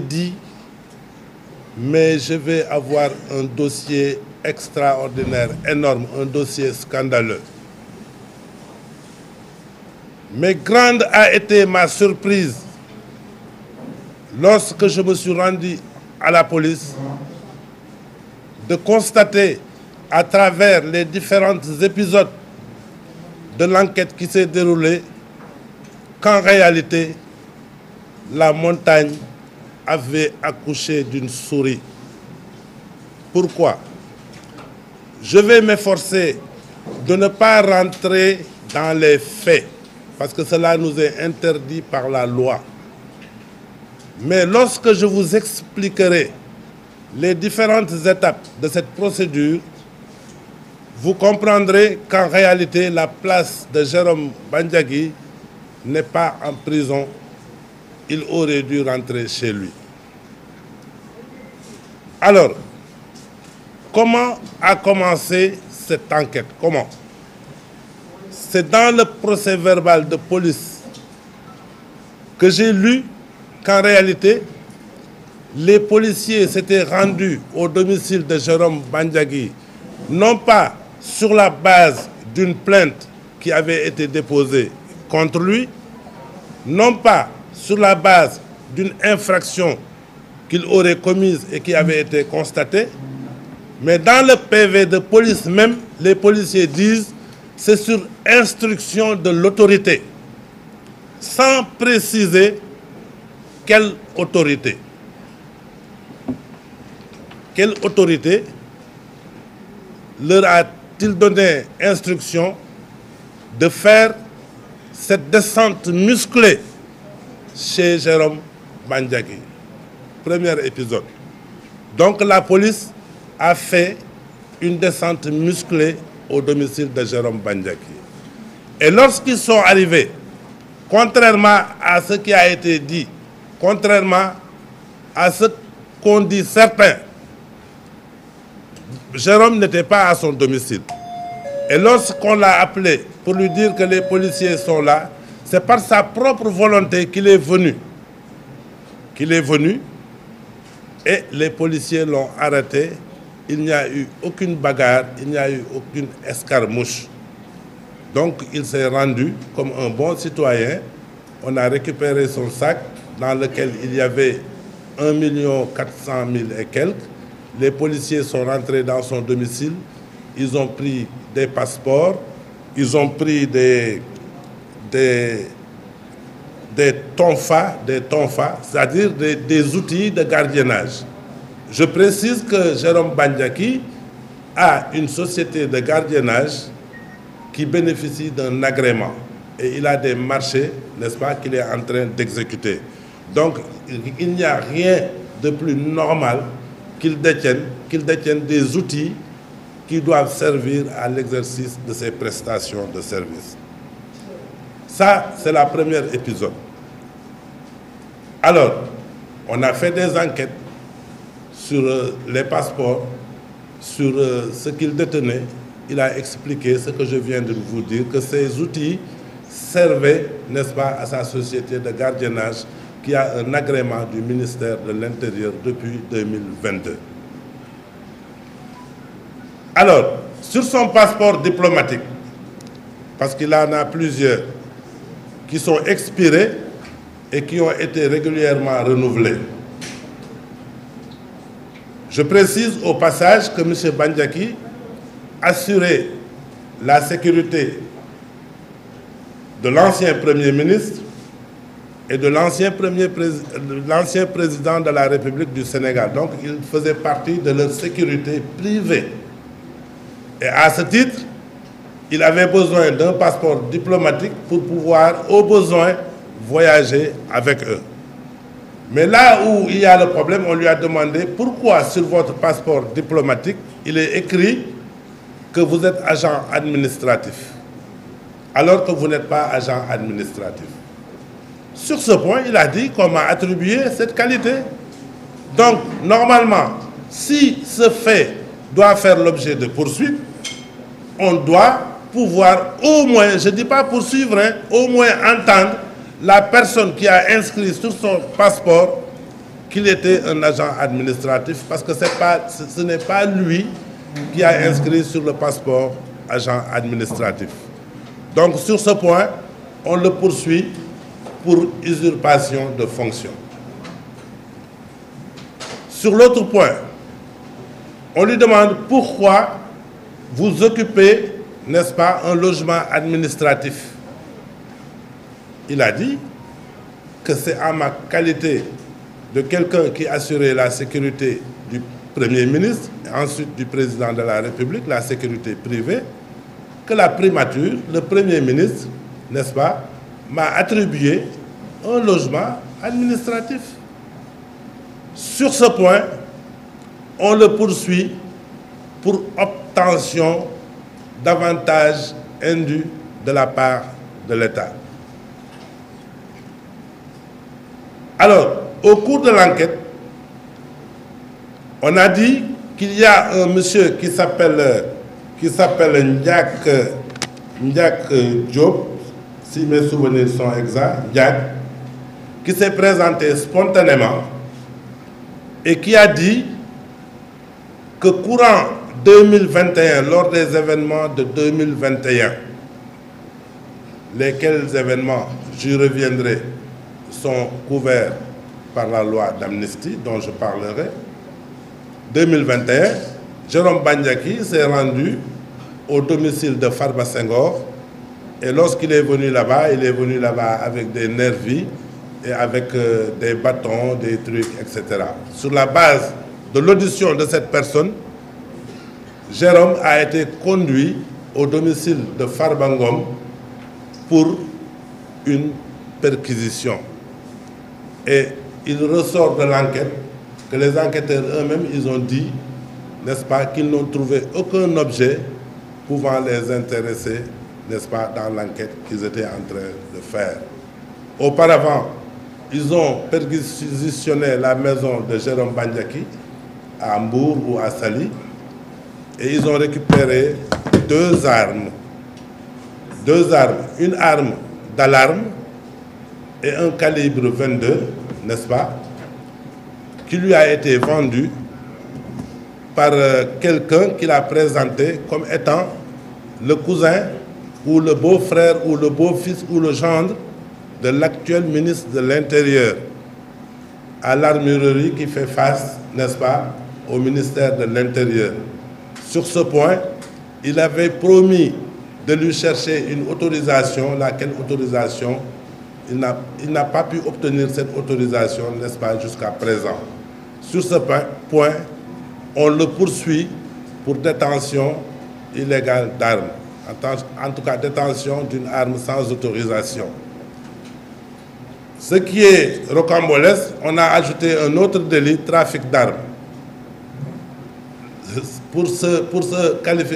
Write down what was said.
dit, mais je vais avoir un dossier extraordinaire, énorme, un dossier scandaleux. Mais grande a été ma surprise lorsque je me suis rendu à la police de constater à travers les différents épisodes de l'enquête qui s'est déroulée qu'en réalité, la montagne avait accouché d'une souris. Pourquoi? Je vais m'efforcer de ne pas rentrer dans les faits, parce que cela nous est interdit par la loi. Mais lorsque je vous expliquerai les différentes étapes de cette procédure, vous comprendrez qu'en réalité, la place de Jérôme Bandiagui n'est pas en prison. Il aurait dû rentrer chez lui. Alors, comment a commencé cette enquête? Comment? C'est dans le procès-verbal de police que j'ai lu qu'en réalité, les policiers s'étaient rendus au domicile de Jérôme Bandiagui, non pas sur la base d'une plainte qui avait été déposée contre lui, non pas sur la base d'une infraction qu'il aurait commise et qui avait été constatée, mais dans le PV de police même, les policiers disent c'est sur instruction de l'autorité, sans préciser quelle autorité. Quelle autorité leur a-t-il donné instruction de faire cette descente musclée chez Jérôme Bandiagui? Premier épisode. Donc la police a fait une descente musclée au domicile de Jérôme Bandiagui. Et lorsqu'ils sont arrivés, contrairement à ce qui a été dit, contrairement à ce qu'ont dit certains, Jérôme n'était pas à son domicile. Et lorsqu'on l'a appelé pour lui dire que les policiers sont là, c'est par sa propre volonté qu'il est venu. Et les policiers l'ont arrêté. Il n'y a eu aucune bagarre, il n'y a eu aucune escarmouche. Donc il s'est rendu comme un bon citoyen. On a récupéré son sac dans lequel il y avait 1 400 000 et quelques. Les policiers sont rentrés dans son domicile. Ils ont pris des passeports, ils ont pris des tonfas, c'est-à-dire des outils de gardiennage. Je précise que Jérôme Bandiagui a une société de gardiennage qui bénéficie d'un agrément. Et il a des marchés, n'est-ce pas, qu'il est en train d'exécuter. Donc, il n'y a rien de plus normal qu'il détienne des outils qui doivent servir à l'exercice de ses prestations de service. Ça, c'est le premier épisode. Alors, on a fait des enquêtes sur les passeports, sur ce qu'il détenait. Il a expliqué ce que je viens de vous dire, que ces outils servaient, n'est-ce pas, à sa société de gardiennage qui a un agrément du ministère de l'Intérieur depuis 2022. Alors, sur son passeport diplomatique, parce qu'il en a plusieurs qui sont expirés et qui ont été régulièrement renouvelés. Je précise au passage que M. Bandiagui assurait la sécurité de l'ancien Premier ministre et de l'ancien président de la République du Sénégal. Donc, il faisait partie de leur sécurité privée. Et à ce titre, il avait besoin d'un passeport diplomatique pour pouvoir, au besoin, voyager avec eux. Mais là où il y a le problème, on lui a demandé pourquoi sur votre passeport diplomatique, il est écrit que vous êtes agent administratif, alors que vous n'êtes pas agent administratif. Sur ce point, il a dit qu'on m'a attribué cette qualité. Donc, normalement, si ce fait doit faire l'objet de poursuites, on doit pouvoir au moins, je ne dis pas poursuivre, au moins entendre la personne qui a inscrit sur son passeport qu'il était un agent administratif parce que ce n'est pas lui qui a inscrit sur le passeport agent administratif. Donc sur ce point, on le poursuit pour usurpation de fonction. Sur l'autre point, on lui demande pourquoi vous occupez, n'est-ce pas, un logement administratif. Il a dit que c'est à ma qualité de quelqu'un qui assurait la sécurité du Premier ministre, et ensuite du Président de la République, la sécurité privée, que la primature, le Premier ministre, n'est-ce pas, m'a attribué un logement administratif. Sur ce point, on le poursuit pour obtention d'avantages indus de la part de l'État. Alors, au cours de l'enquête, on a dit qu'il y a un monsieur qui s'appelle Ndiak Diop, si mes souvenirs sont exacts, Ndiak, qui s'est présenté spontanément et qui a dit que courant 2021, lors des événements de 2021, lesquels événements, j'y reviendrai, sont couverts par la loi d'amnistie dont je parlerai, 2021, Jérôme Bandiaki s'est rendu au domicile de Farba Senghor et lorsqu'il est venu là-bas, il est venu là-bas avec des nervis et avec des bâtons, des trucs, etc. Sur la base de l'audition de cette personne, Jérôme a été conduit au domicile de Farba Ngom pour une perquisition. Et il ressort de l'enquête que les enquêteurs eux-mêmes, ils ont dit, n'est-ce pas, qu'ils n'ont trouvé aucun objet pouvant les intéresser, n'est-ce pas, dans l'enquête qu'ils étaient en train de faire. Auparavant, ils ont perquisitionné la maison de Jérôme Bandiaki à Mbour ou à Saly et ils ont récupéré deux armes, une arme d'alarme et un calibre 22, n'est-ce pas, qui lui a été vendu par quelqu'un qui l'a présenté comme étant le cousin ou le beau-frère ou le beau-fils ou le gendre de l'actuel ministre de l'Intérieur à l'armurerie qui fait face, n'est-ce pas, au ministère de l'Intérieur. Sur ce point, il avait promis de lui chercher une autorisation, laquelle autorisation, il n'a pas pu obtenir cette autorisation, n'est-ce pas, jusqu'à présent. Sur ce point, on le poursuit pour détention illégale d'armes, en tout cas détention d'une arme sans autorisation. Ce qui est rocambolesque, on a ajouté un autre délit, trafic d'armes. Pour ce qualifier